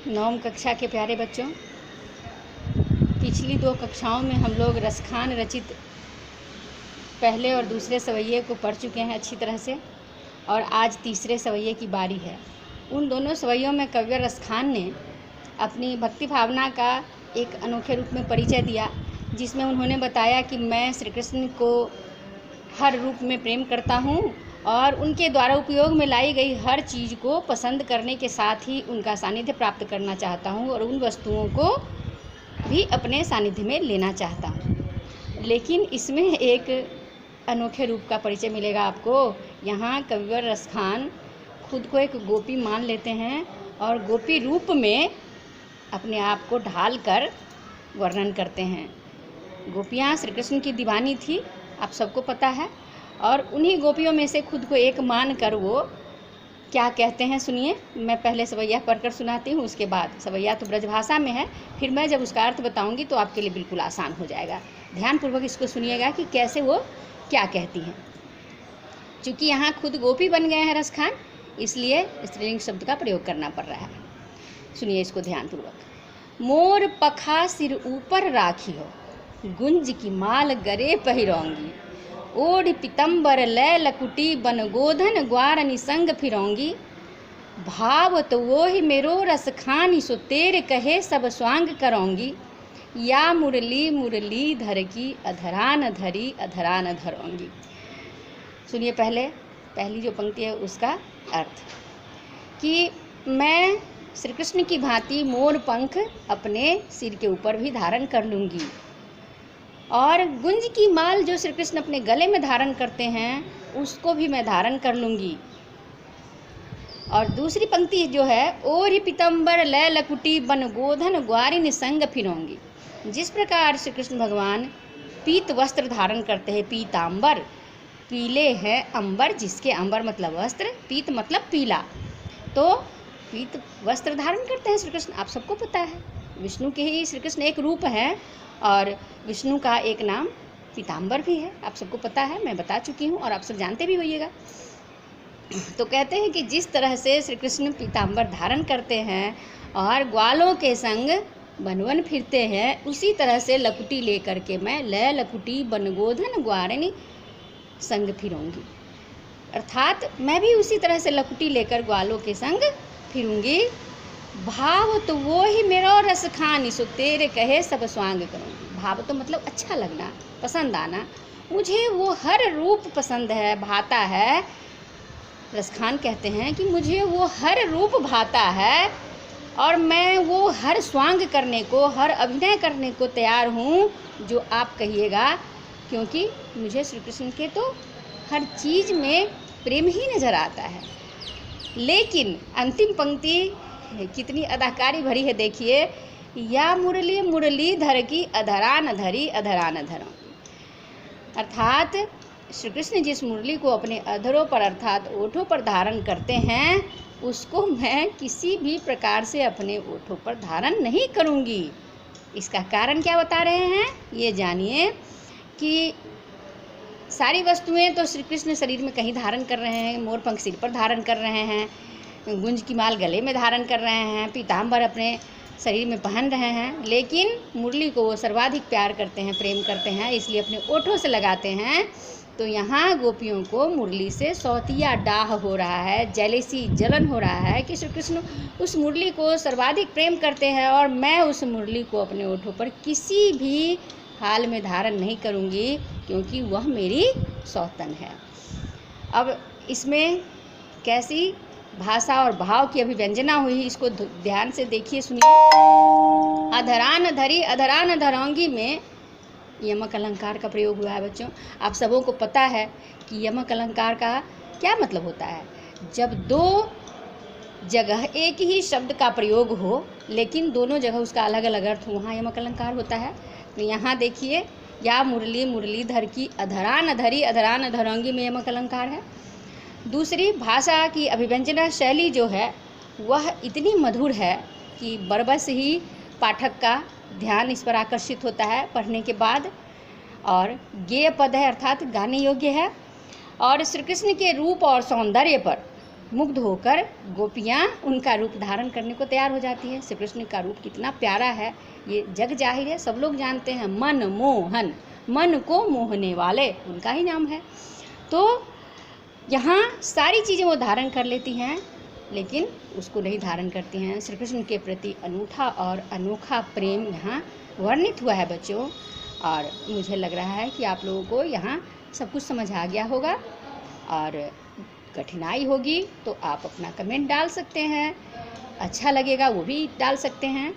नवम कक्षा के प्यारे बच्चों, पिछली 2 कक्षाओं में हम लोग रसखान रचित पहले और दूसरे सवैये को पढ़ चुके हैं अच्छी तरह से, और आज तीसरे सवैये की बारी है। उन दोनों सवैयों में कविवर रसखान ने अपनी भक्ति भावना का एक अनोखे रूप में परिचय दिया, जिसमें उन्होंने बताया कि मैं श्री कृष्ण को हर रूप में प्रेम करता हूँ और उनके द्वारा उपयोग में लाई गई हर चीज़ को पसंद करने के साथ ही उनका सानिध्य प्राप्त करना चाहता हूँ और उन वस्तुओं को भी अपने सानिध्य में लेना चाहता हूँ। लेकिन इसमें एक अनोखे रूप का परिचय मिलेगा आपको। यहाँ कविवर रसखान खुद को एक गोपी मान लेते हैं और गोपी रूप में अपने आप को ढाल कर वर्णन करते हैं। गोपियाँ श्री कृष्ण की दीवानी थी, आप सबको पता है, और उन्हीं गोपियों में से खुद को एक मान कर वो क्या कहते हैं सुनिए। मैं पहले सवैया पढ़कर सुनाती हूँ, उसके बाद सवैया तो ब्रजभाषा में है, फिर मैं जब उसका अर्थ बताऊँगी तो आपके लिए बिल्कुल आसान हो जाएगा। ध्यानपूर्वक इसको सुनिएगा कि कैसे वो क्या कहती हैं। चूँकि यहाँ खुद गोपी बन गए हैं रसखान, इसलिए स्त्रीलिंग शब्द का प्रयोग करना पड़ रहा है। सुनिए इसको ध्यानपूर्वक। मोर पखा सिर ऊपर राखी हो, गुंज की माल गरे पहिरोंगी, ओढ़ पितंबर लय लकुटी बन गोधन ग्वारनी संग फिरोंगी, भाव तो वो ही मेरो रसखानी सो तेरे कहे सब स्वांग करोंगी, या मुरली मुरली धर की अधरान धरी अधरान धरोंगी। सुनिए पहली जो पंक्ति है उसका अर्थ, कि मैं श्री कृष्ण की भांति मोर पंख अपने सिर के ऊपर भी धारण कर लूँगी और गुंज की माल जो श्री कृष्ण अपने गले में धारण करते हैं उसको भी मैं धारण कर लूँगी। और दूसरी पंक्ति जो है, ओढ़ पितंबर लय लकुटी बन गोधन ग्वारिन संग फिरोंगी। जिस प्रकार श्री कृष्ण भगवान पीत वस्त्र धारण करते हैं, पीतांबर, पीले हैं अंबर, जिसके अंबर मतलब वस्त्र, पीत मतलब पीला, तो पीत वस्त्र धारण करते हैं श्री कृष्ण, आप सबको पता है। विष्णु के ही श्री कृष्ण एक रूप है और विष्णु का एक नाम पीतांबर भी है, आप सबको पता है, मैं बता चुकी हूँ और आप सब जानते भी होइएगा। तो कहते हैं कि जिस तरह से श्री कृष्ण पीतांबर धारण करते हैं और ग्वालों के संग बनवन फिरते हैं, उसी तरह से लकुटी लेकर के मैं लय लकुटी बनगोधन ग्वारिनी संग फिरूंगी। अर्थात मैं भी उसी तरह से लकुटी लेकर ग्वालों के संग फिरूंगी। भाव तो वो ही मेरो रसखानी सो तेरे कहे सब स्वांग करूँगी। भाव तो मतलब अच्छा लगना, पसंद आना, मुझे वो हर रूप पसंद है, भाता है। रसखान कहते हैं कि मुझे वो हर रूप भाता है और मैं वो हर स्वांग करने को, हर अभिनय करने को तैयार हूँ जो आप कहिएगा, क्योंकि मुझे श्री कृष्ण के तो हर चीज़ में प्रेम ही नज़र आता है। लेकिन अंतिम पंक्ति कितनी अदाकारी भरी है, देखिए, या मुरली मुरली धर की अधरान धरी अधरान धरोंगी। अर्थात श्री कृष्ण जिस मुरली को अपने अधरों पर अर्थात ओठों पर धारण करते हैं, उसको मैं किसी भी प्रकार से अपने ओठों पर धारण नहीं करूँगी। इसका कारण क्या बता रहे हैं, ये जानिए कि सारी वस्तुएं तो श्री कृष्ण शरीर में कहीं धारण कर रहे हैं, मोर पंख सिर पर धारण कर रहे हैं, गुंज की माल गले में धारण कर रहे हैं, पीतांबर अपने शरीर में पहन रहे हैं, लेकिन मुरली को वो सर्वाधिक प्यार करते हैं, प्रेम करते हैं, इसलिए अपने ओठों से लगाते हैं। तो यहाँ गोपियों को मुरली से सौतिया डाह हो रहा है, जेलेसी जलन हो रहा है कि श्री कृष्ण उस मुरली को सर्वाधिक प्रेम करते हैं और मैं उस मुरली को अपने ओठों पर किसी भी हाल में धारण नहीं करूँगी, क्योंकि वह मेरी सौतन है। अब इसमें कैसी भाषा और भाव की अभिव्यंजना हुई, इसको ध्यान से देखिए, सुनिए। अधरान धरी अधरान धरोंगी में यमक अलंकार का प्रयोग हुआ है बच्चों। आप सबों को पता है कि यमक अलंकार का क्या मतलब होता है। जब 2 जगह एक ही शब्द का प्रयोग हो लेकिन दोनों जगह उसका अलग अलग अर्थ हो, वहाँ यमक अलंकार होता है। तो यहाँ देखिए, या मुरली मुरली धर की अधरान धरी अधरान धरोंगी में यमक अलंकार है। दूसरी भाषा की अभिव्यंजना शैली जो है वह इतनी मधुर है कि बरबस ही पाठक का ध्यान इस पर आकर्षित होता है पढ़ने के बाद, और गेय पद है अर्थात गाने योग्य है, और श्री कृष्ण के रूप और सौंदर्य पर मुग्ध होकर गोपियाँ उनका रूप धारण करने को तैयार हो जाती है। श्री कृष्ण का रूप कितना प्यारा है ये जग जाहिर है, सब लोग जानते हैं। मन मोहन, मन को मोहने वाले उनका ही नाम है। तो यहाँ सारी चीज़ें वो धारण कर लेती हैं, लेकिन उसको नहीं धारण करती हैं। श्री कृष्ण के प्रति अनूठा और अनोखा प्रेम यहाँ वर्णित हुआ है बच्चों, और मुझे लग रहा है कि आप लोगों को यहाँ सब कुछ समझ आ गया होगा। और कठिनाई होगी तो आप अपना कमेंट डाल सकते हैं, अच्छा लगेगा वो भी डाल सकते हैं।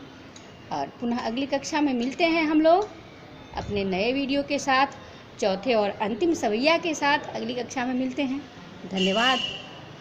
और पुनः अगली कक्षा में मिलते हैं हम लोग अपने नए वीडियो के साथ, चौथे और अंतिम सवैया के साथ अगली कक्षा में मिलते हैं। धन्यवाद।